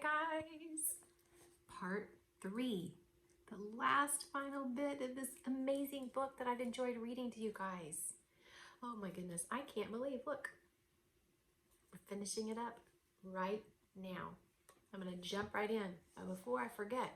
guys. Part 3. The last final bit of this amazing book that I've enjoyed reading to you guys. Oh my goodness, I can't believe, look, we're finishing it up right now. I'm going to jump right in. But before I forget,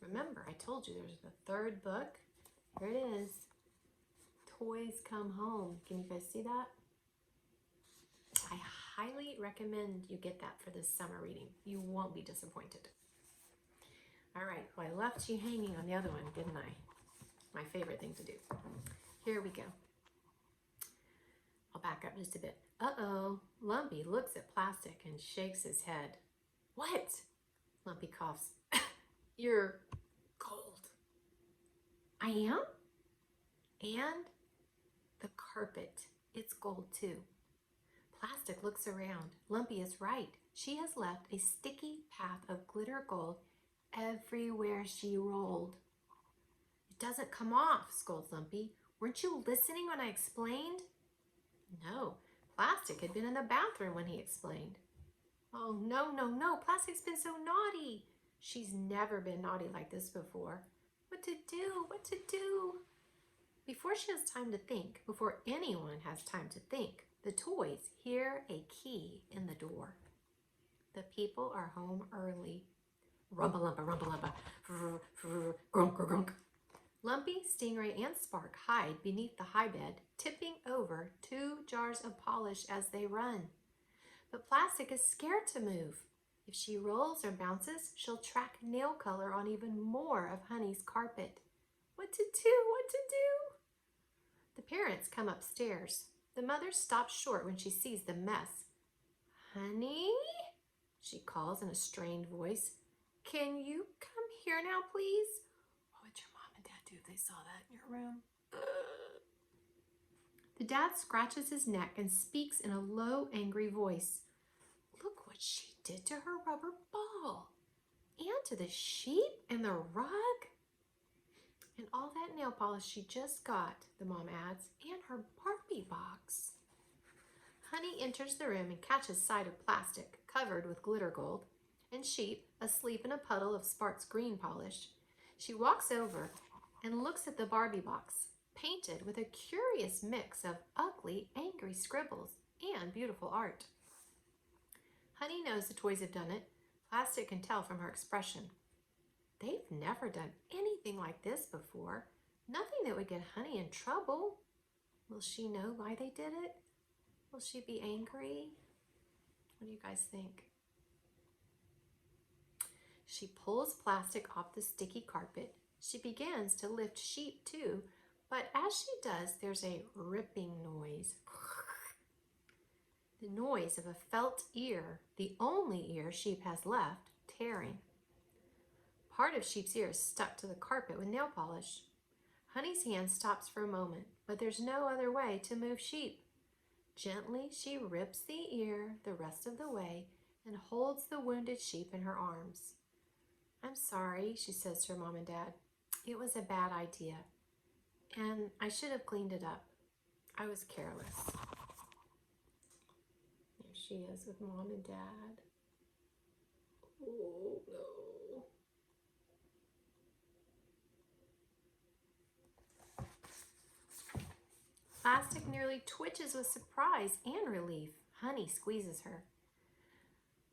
remember I told you there's the third book. Here it is. Toys Come Home. Can you guys see that? I highly recommend you get that for this summer reading. You won't be disappointed. All right, well, I left you hanging on the other one, didn't I? My favorite thing to do. Here we go. I'll back up just a bit. Uh-oh, Lumpy looks at Plastic and shakes his head. What? Lumpy coughs. You're gold. I am? And the carpet, it's gold too. Plastic looks around. Lumpy is right. She has left a sticky path of glitter gold everywhere she rolled. It doesn't come off, scolds Lumpy. Weren't you listening when I explained? No, Plastic had been in the bathroom when he explained. Oh, no, Plastic's been so naughty. She's never been naughty like this before. What to do? Before she has time to think, before anyone has time to think, the toys hear a key in the door. The people are home early. Rumpa-lumpa, rumpa-lumpa, grunk, grunk. Lumpy, Stingray, and Spark hide beneath the high bed, tipping over 2 jars of polish as they run. But Plastic is scared to move. If she rolls or bounces, she'll track nail color on even more of Honey's carpet. What to do? The parents come upstairs. The mother stops short when she sees the mess. Honey? She calls in a strained voice. Can you come here now, please? What would your mom and dad do if they saw that in your room? The dad scratches his neck and speaks in a low, angry voice. Look what she did to her rubber ball. And to the sheep and the rug. And all that nail polish she just got, the mom adds, and her Barbie box. Honey enters the room and catches sight of Plastic, covered with glitter gold, and Sheep, asleep in a puddle of Spark's green polish. She walks over and looks at the Barbie box, painted with a curious mix of ugly, angry scribbles and beautiful art. Honey knows the toys have done it. Plastic can tell from her expression. They've never done anything like this before. Nothing that would get Honey in trouble. Will she know why they did it? Will she be angry? What do you guys think? She pulls Plastic off the sticky carpet. She begins to lift Sheep too, but as she does, there's a ripping noise. The noise of a felt ear, the only ear Sheep has left, tearing. Part of Sheep's ear is stuck to the carpet with nail polish. Honey's hand stops for a moment, but there's no other way to move Sheep. Gently, she rips the ear the rest of the way and holds the wounded Sheep in her arms. I'm sorry, she says to her mom and dad. It was a bad idea, and I should have cleaned it up. I was careless. There she is with mom and dad. Oh, no. Plastic nearly twitches with surprise and relief. Honey squeezes her.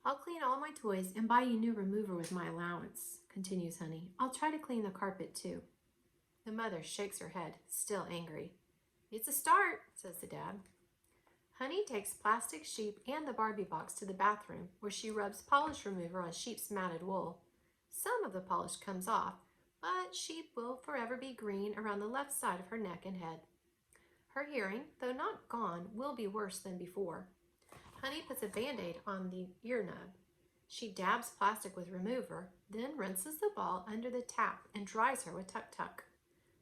I'll clean all my toys and buy you new remover with my allowance, continues Honey. I'll try to clean the carpet too. The mother shakes her head, still angry. It's a start, says the dad. Honey takes Plastic, Sheep, and the Barbie box to the bathroom, where she rubs polish remover on Sheep's matted wool. Some of the polish comes off, but Sheep will forever be green around the left side of her neck and head. Her hearing, though not gone, will be worse than before. Honey puts a Band-Aid on the ear nub. She dabs Plastic with remover, then rinses the ball under the tap and dries her with Tuk Tuk.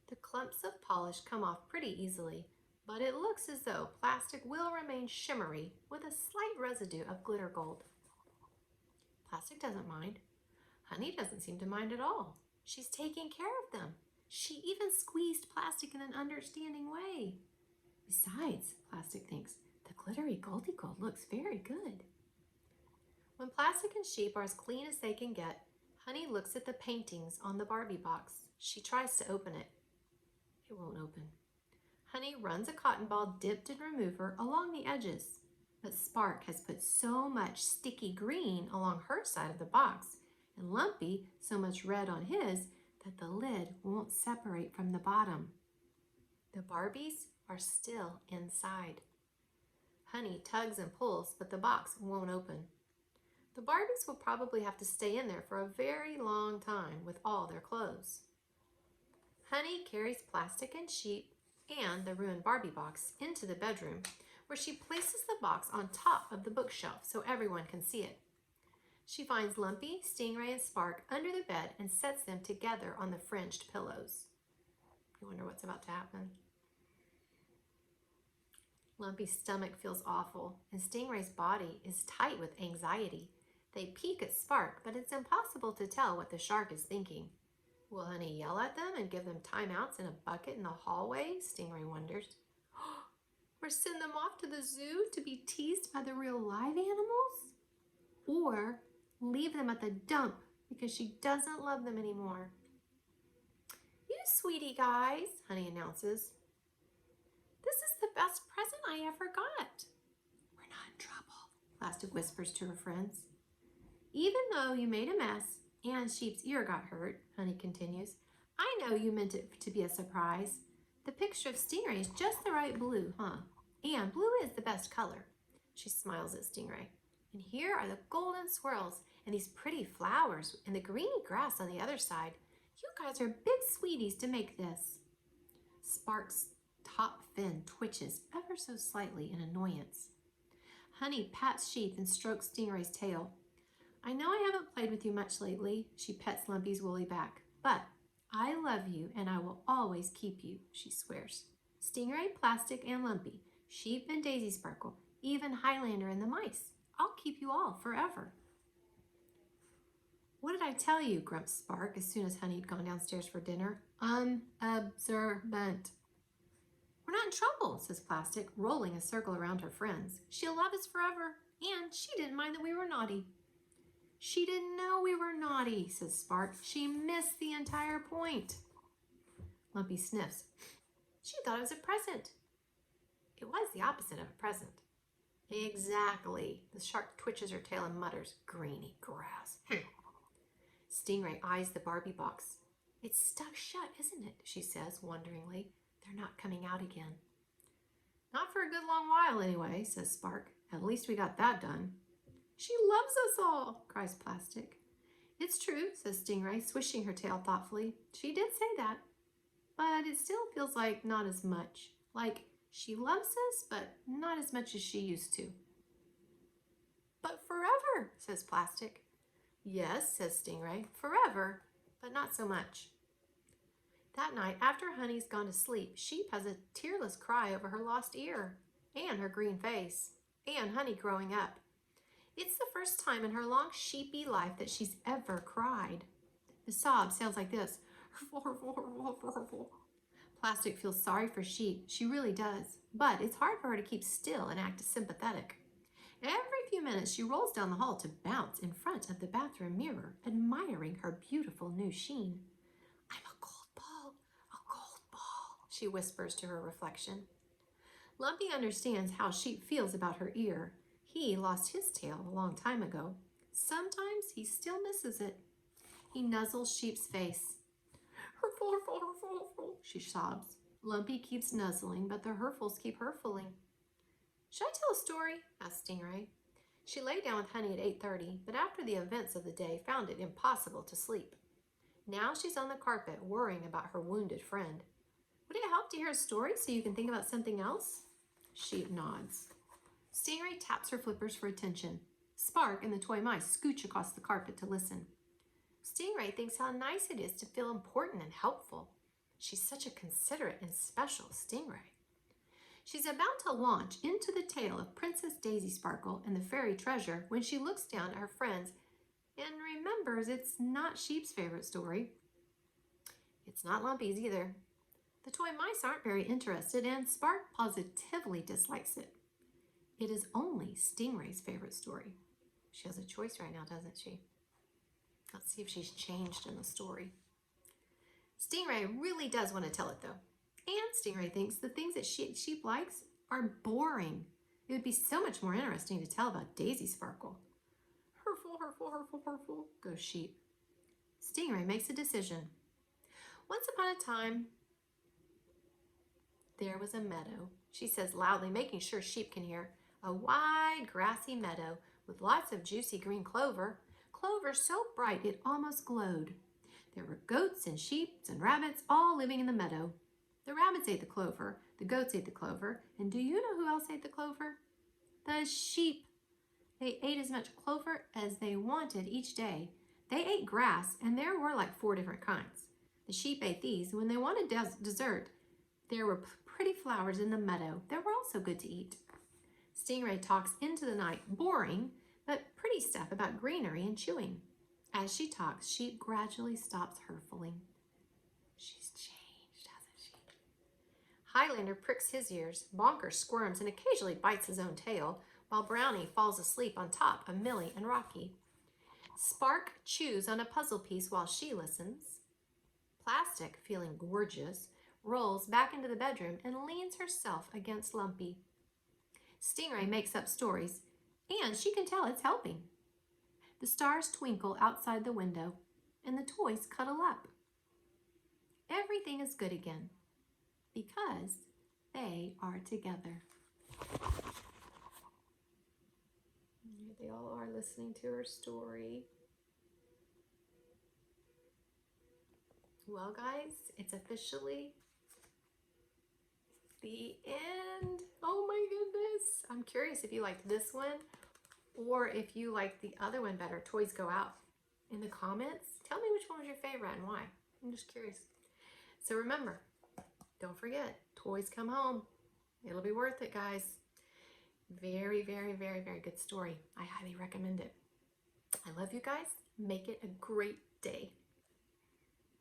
The clumps of polish come off pretty easily, but it looks as though Plastic will remain shimmery with a slight residue of glitter gold. Plastic doesn't mind. Honey doesn't seem to mind at all. She's taking care of them. She even squeezed Plastic in an understanding way. Besides, Plastic thinks, the glittery Goldie Gold looks very good. When Plastic and Sheep are as clean as they can get, Honey looks at the paintings on the Barbie box. She tries to open it. It won't open. Honey runs a cotton ball dipped in remover along the edges, but Spark has put so much sticky green along her side of the box and Lumpy so much red on his that the lid won't separate from the bottom. The Barbies are still inside. Honey tugs and pulls, but the box won't open. The Barbies will probably have to stay in there for a very long time with all their clothes. Honey carries Plastic and Sheep and the ruined Barbie box into the bedroom, where she places the box on top of the bookshelf so everyone can see it. She finds Lumpy, Stingray, and Spark under the bed and sets them together on the fringed pillows. You wonder what's about to happen. Lumpy's stomach feels awful, and Stingray's body is tight with anxiety. They peek at Spark, but it's impossible to tell what the shark is thinking. Will Honey yell at them and give them timeouts in a bucket in the hallway? Stingray wonders. Or send them off to the zoo to be teased by the real live animals? Or leave them at the dump because she doesn't love them anymore. You sweetie guys, Honey announces. This is the best present I ever got. We're not in trouble, Plastic whispers to her friends. Even though you made a mess and Sheep's ear got hurt, Honey continues, I know you meant it to be a surprise. The picture of Stingray is just the right blue, huh? And blue is the best color. She smiles at Stingray. And here are the golden swirls and these pretty flowers and the greeny grass on the other side. You guys are big sweeties to make this. Spark's top fin twitches ever so slightly in annoyance. Honey pats Sheep and strokes Stingray's tail. I know I haven't played with you much lately, she pets Lumpy's woolly back, but I love you and I will always keep you, she swears. Stingray, Plastic, and Lumpy, Sheep and Daisy Sparkle, even Highlander and the mice. I'll keep you all forever. What did I tell you? Grumps Spark as soon as Honey had gone downstairs for dinner. Unobservant. We're not in trouble, says Plastic, rolling a circle around her friends. She'll love us forever, and she didn't mind that we were naughty. She didn't know we were naughty, says Spark. She missed the entire point. Lumpy sniffs. She thought it was a present. It was the opposite of a present. Exactly. The shark twitches her tail and mutters, greeny grass. Stingray eyes the Barbie box. It's stuck shut, isn't it? She says wonderingly. They're not coming out again. Not for a good long while anyway, says Spark. At least we got that done. She loves us all, cries Plastic. It's true, says Stingray, swishing her tail thoughtfully. She did say that, but it still feels like not as much. Like she loves us, but not as much as she used to. But forever, says Plastic. Yes, says Stingray, forever, but not so much. That night, after Honey's gone to sleep, Sheep has a tearless cry over her lost ear, and her green face, and Honey growing up. It's the first time in her long sheepy life that she's ever cried. The sob sounds like this. Plastic feels sorry for Sheep. She really does. But it's hard for her to keep still and act sympathetic. Every few minutes, she rolls down the hall to bounce in front of the bathroom mirror, admiring her beautiful new sheen. I'm a gold ball, she whispers to her reflection. Lumpy understands how Sheep feels about her ear. He lost his tail a long time ago. Sometimes he still misses it. He nuzzles Sheep's face. She sobs. Lumpy keeps nuzzling, but the hurfles keep hurfling. Should I tell a story? Asked Stingray. She lay down with Honey at 8:30, but after the events of the day found it impossible to sleep. Now she's on the carpet worrying about her wounded friend. Would it help to hear a story so you can think about something else? Sheep nods. Stingray taps her flippers for attention. Spark and the toy mice scooch across the carpet to listen. Stingray thinks how nice it is to feel important and helpful. She's such a considerate and special Stingray. She's about to launch into the tale of Princess Daisy Sparkle and the fairy treasure when she looks down at her friends and remembers it's not Sheep's favorite story. It's not Lumpy's either. The toy mice aren't very interested, and Spark positively dislikes it. It is only Stingray's favorite story. She has a choice right now, doesn't she? Let's see if she's changed in the story. Stingray really does want to tell it though. And Stingray thinks the things that Sheep likes are boring. It would be so much more interesting to tell about Daisy Sparkle. Hurful, hurful, hurful, hurful, goes Sheep. Stingray makes a decision. Once upon a time, there was a meadow, she says loudly, making sure Sheep can hear. A wide, grassy meadow with lots of juicy green clover. Clover so bright it almost glowed. There were goats and sheep and rabbits all living in the meadow. The rabbits ate the clover, the goats ate the clover, and do you know who else ate the clover? The sheep. They ate as much clover as they wanted each day. They ate grass, and there were like 4 different kinds. The sheep ate these. When they wanted dessert, there were pretty flowers in the meadow that were also good to eat. Stingray talks into the night, boring, but pretty stuff about greenery and chewing. As she talks, Sheep gradually stops hurfling. She's changed, hasn't she? Highlander pricks his ears, Bonker squirms and occasionally bites his own tail, while Brownie falls asleep on top of Millie and Rocky. Spark chews on a puzzle piece while she listens. Plastic, feeling gorgeous, rolls back into the bedroom and leans herself against Lumpy. Stingray makes up stories, and she can tell it's helping. The stars twinkle outside the window, and the toys cuddle up. Everything is good again, because they are together. Here they all are listening to her story. Well, guys, it's officially the end. Oh my goodness. I'm curious if you liked this one or if you liked the other one better, Toys Go Out. In the comments, tell me which one was your favorite and why. I'm just curious. So remember, don't forget, toys come home. It'll be worth it, guys. Very, very, very, very good story. I highly recommend it. I love you guys. Make it a great day.